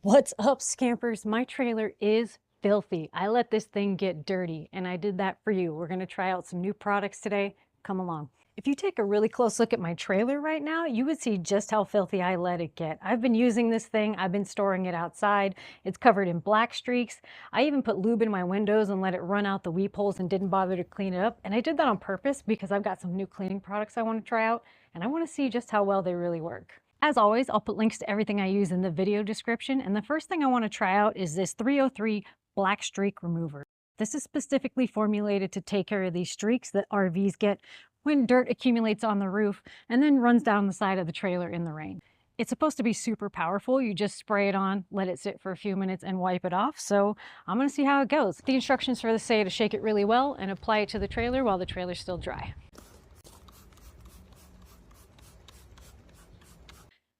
What's up, scampers? My trailer is filthy. I let this thing get dirty, and I did that for you. We're gonna try out some new products today. Come along. If you take a really close look at my trailer right now, you would see just how filthy I let it get. I've been using this thing. I've been storing it outside. It's covered in black streaks. I even put lube in my windows and let it run out the weep holes and didn't bother to clean it up. And I did that on purpose because I've got some new cleaning products I want to try out, and I want to see just how well they really work. As always, I'll put links to everything I use in the video description, and the first thing I want to try out is this 303 Black Streak Remover. This is specifically formulated to take care of these streaks that RVs get when dirt accumulates on the roof and then runs down the side of the trailer in the rain. It's supposed to be super powerful. You just spray it on, let it sit for a few minutes, and wipe it off. So I'm going to see how it goes. The instructions for this say to shake it really well and apply it to the trailer while the trailer's still dry.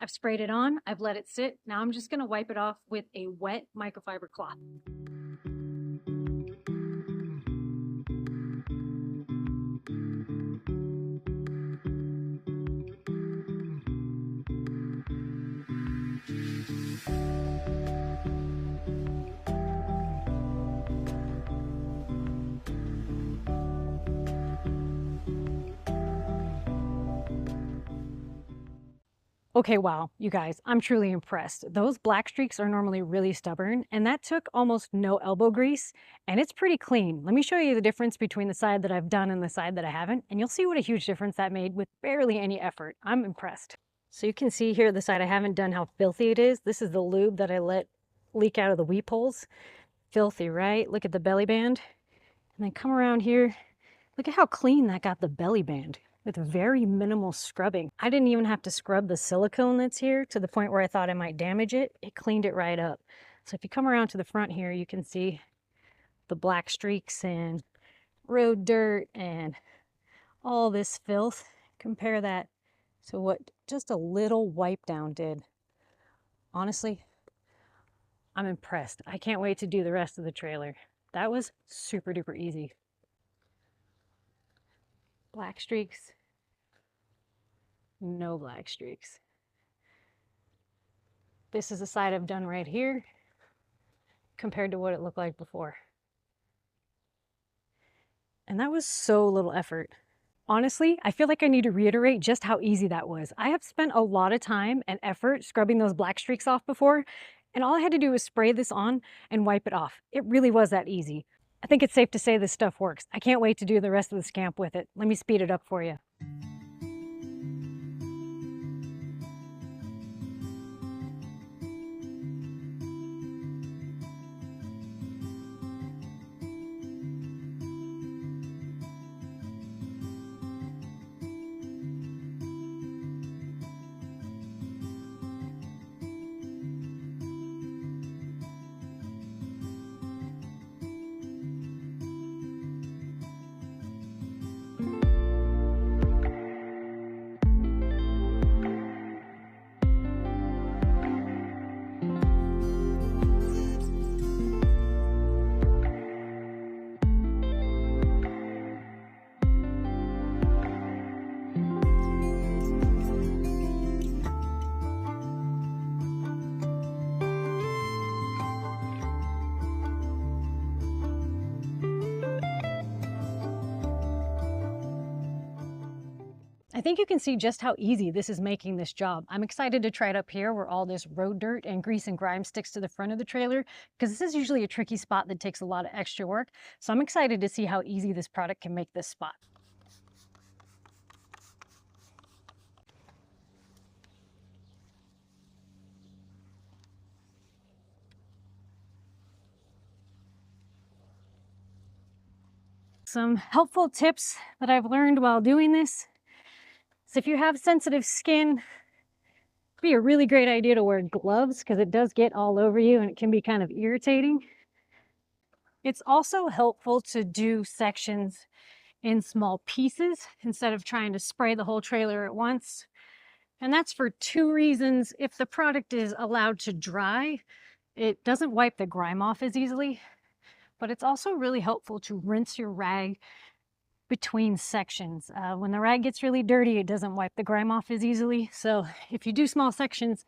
I've sprayed it on, I've let it sit. Now I'm just gonna wipe it off with a wet microfiber cloth. Okay, wow, you guys, I'm truly impressed. Those black streaks are normally really stubborn, and that took almost no elbow grease, and it's pretty clean. Let me show you the difference between the side that I've done and the side that I haven't, and you'll see what a huge difference that made with barely any effort. I'm impressed. So you can see here the side I haven't done how filthy it is. This is the lube that I let leak out of the weep holes. Filthy, right? Look at the belly band. And then come around here. Look at how clean that got the belly band, with very minimal scrubbing. I didn't even have to scrub the silicone that's here to the point where I thought I might damage it. It cleaned it right up. So if you come around to the front here, you can see the black streaks and road dirt and all this filth. Compare that to what just a little wipe down did. Honestly, I'm impressed. I can't wait to do the rest of the trailer. That was super duper easy. Black streaks, no black streaks. This is the side I've done right here compared to what it looked like before. And that was so little effort. Honestly, I feel like I need to reiterate just how easy that was. I have spent a lot of time and effort scrubbing those black streaks off before, and all I had to do was spray this on and wipe it off. It really was that easy. I think it's safe to say this stuff works. I can't wait to do the rest of the Scamp with it. Let me speed it up for you. I think you can see just how easy this is making this job. I'm excited to try it up here where all this road dirt and grease and grime sticks to the front of the trailer, because this is usually a tricky spot that takes a lot of extra work. So I'm excited to see how easy this product can make this spot. Some helpful tips that I've learned while doing this. So if you have sensitive skin, it'd be a really great idea to wear gloves because it does get all over you and it can be kind of irritating. It's also helpful to do sections in small pieces instead of trying to spray the whole trailer at once. And that's for two reasons. If the product is allowed to dry, it doesn't wipe the grime off as easily, but it's also really helpful to rinse your rag between sections. When the rag gets really dirty, it doesn't wipe the grime off as easily. So if you do small sections,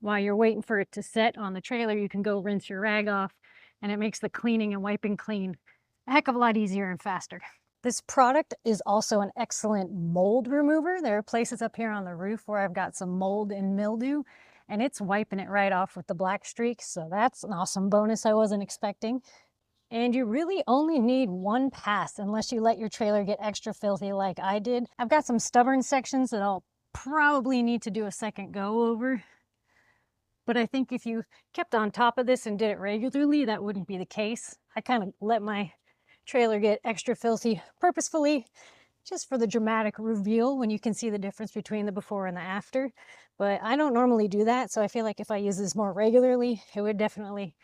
While you're waiting for it to set on the trailer, you can go rinse your rag off, and it makes the cleaning and wiping clean a heck of a lot easier and faster. This product is also an excellent mold remover. There are places up here on the roof where I've got some mold and mildew, and it's wiping it right off with the black streak, so that's an awesome bonus I wasn't expecting. And you really only need one pass unless you let your trailer get extra filthy like I did. I've got some stubborn sections that I'll probably need to do a second go over. But I think if you kept on top of this and did it regularly, that wouldn't be the case. I kind of let my trailer get extra filthy purposefully, just for the dramatic reveal when you can see the difference between the before and the after. But I don't normally do that, so I feel like if I use this more regularly, it would definitely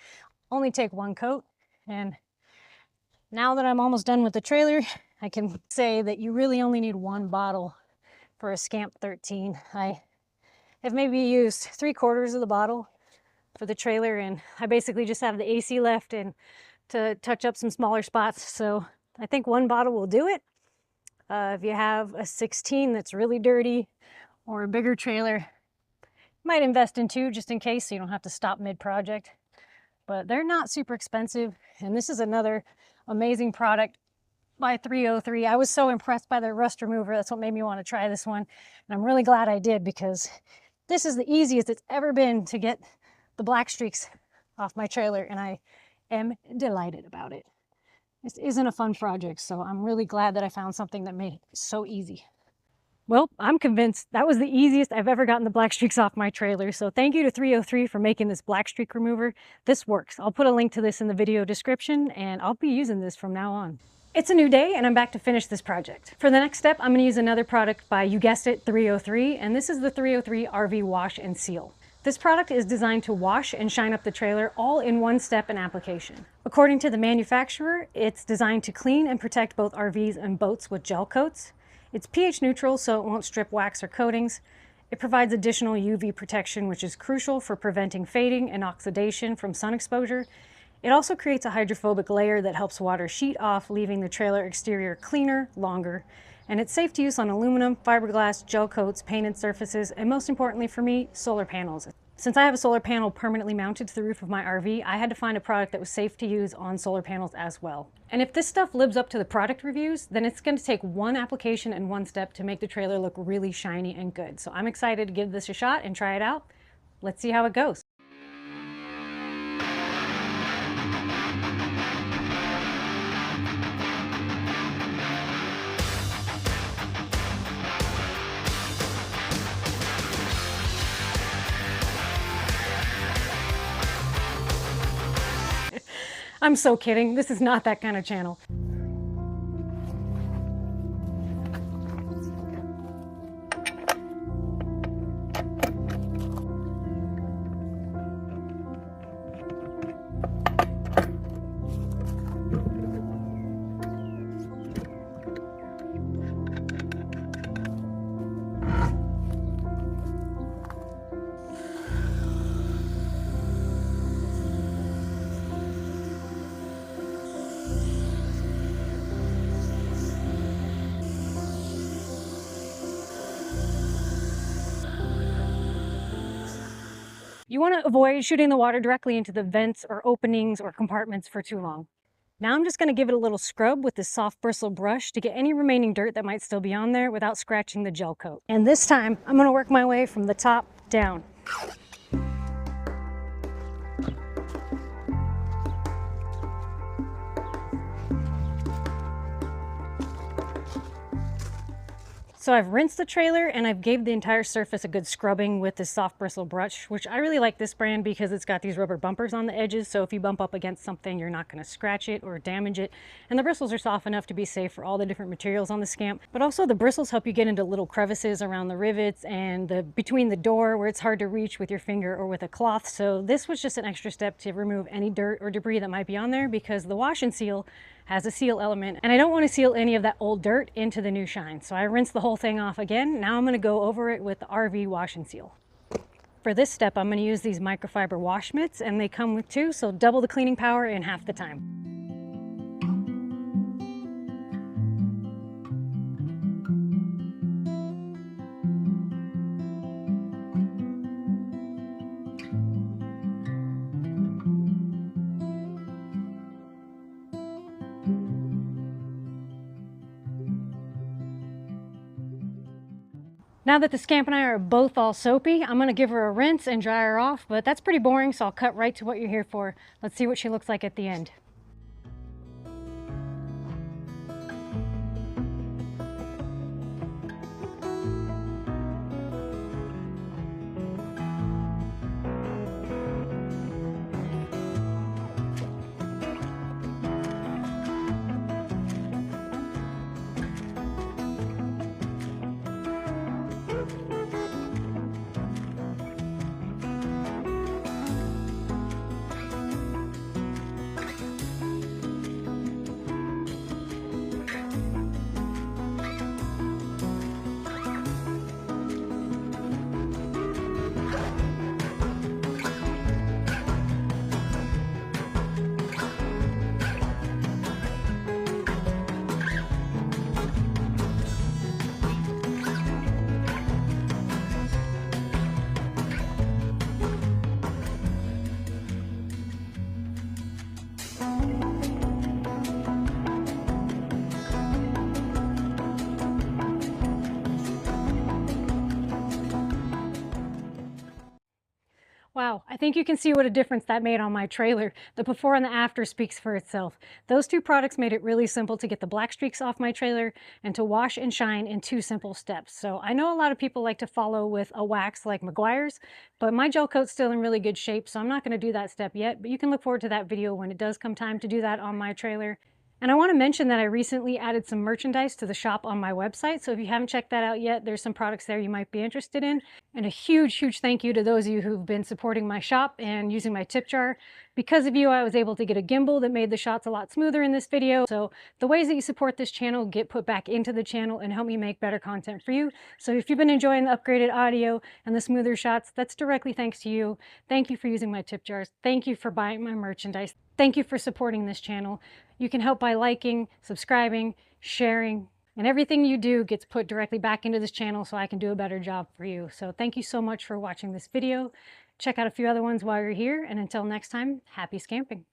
only take one coat. And now that I'm almost done with the trailer, I can say that you really only need one bottle for a Scamp 13. I have maybe used 3/4 of the bottle for the trailer, and I basically just have the AC left and to touch up some smaller spots. So I think one bottle will do it. If you have a 16 that's really dirty or a bigger trailer, you might invest in two just in case so you don't have to stop mid-project. But they're not super expensive, and this is another amazing product by 303. I was so impressed by their rust remover. That's what made me want to try this one, and I'm really glad I did, because this is the easiest it's ever been to get the black streaks off my trailer, and I am delighted about it. This isn't a fun project, so I'm really glad that I found something that made it so easy. Well, I'm convinced that was the easiest I've ever gotten the black streaks off my trailer, so thank you to 303 for making this black streak remover. This works. I'll put a link to this in the video description, and I'll be using this from now on. It's a new day, and I'm back to finish this project. For the next step, I'm going to use another product by, you guessed it, 303, and this is the 303 RV Wash and Seal. This product is designed to wash and shine up the trailer all in one step in application. According to the manufacturer, it's designed to clean and protect both RVs and boats with gel coats. It's pH neutral, so it won't strip wax or coatings. It provides additional UV protection, which is crucial for preventing fading and oxidation from sun exposure. It also creates a hydrophobic layer that helps water sheet off, leaving the trailer exterior cleaner, longer. And it's safe to use on aluminum, fiberglass, gel coats, painted surfaces, and most importantly for me, solar panels. Since I have a solar panel permanently mounted to the roof of my RV, I had to find a product that was safe to use on solar panels as well. And if this stuff lives up to the product reviews, then it's going to take one application and one step to make the trailer look really shiny and good. So I'm excited to give this a shot and try it out. Let's see how it goes. I'm so kidding. This is not that kind of channel. You want to avoid shooting the water directly into the vents or openings or compartments for too long. Now I'm just going to give it a little scrub with this soft bristle brush to get any remaining dirt that might still be on there without scratching the gel coat. And this time I'm going to work my way from the top down. So I've rinsed the trailer and I've gave the entire surface a good scrubbing with this soft bristle brush, which I really like this brand because it's got these rubber bumpers on the edges, so if you bump up against something, you're not going to scratch it or damage it. And the bristles are soft enough to be safe for all the different materials on the Scamp, but also the bristles help you get into little crevices around the rivets and between the door where it's hard to reach with your finger or with a cloth. So this was just an extra step to remove any dirt or debris that might be on there, because the wash and seal has a seal element, and I don't want to seal any of that old dirt into the new shine. So I rinsed the whole thing off again. Now I'm going to go over it with the RV wash and seal. For this step, I'm going to use these microfiber wash mitts, and they come with two, so double the cleaning power in half the time. Now that the Scamp and I are both all soapy, I'm gonna give her a rinse and dry her off, but that's pretty boring, so I'll cut right to what you're here for. Let's see what she looks like at the end. Wow, I think you can see what a difference that made on my trailer. The before and the after speaks for itself. Those two products made it really simple to get the black streaks off my trailer and to wash and shine in 2 simple steps. So I know a lot of people like to follow with a wax like Meguiar's, but my gel coat's still in really good shape, so I'm not going to do that step yet, but you can look forward to that video when it does come time to do that on my trailer. And I want to mention that I recently added some merchandise to the shop on my website, so if you haven't checked that out yet, there's some products there you might be interested in. And a huge thank you to those of you who've been supporting my shop and using my tip jar. Because of you, I was able to get a gimbal that made the shots a lot smoother in this video. So the ways that you support this channel get put back into the channel and help me make better content for you. So if you've been enjoying the upgraded audio and the smoother shots, that's directly thanks to you. Thank you for using my tip jars. Thank you for buying my merchandise. Thank you for supporting this channel. You can help by liking, subscribing, sharing, and everything you do gets put directly back into this channel so I can do a better job for you. So thank you so much for watching this video. Check out a few other ones while you're here, and until next time, happy scamping.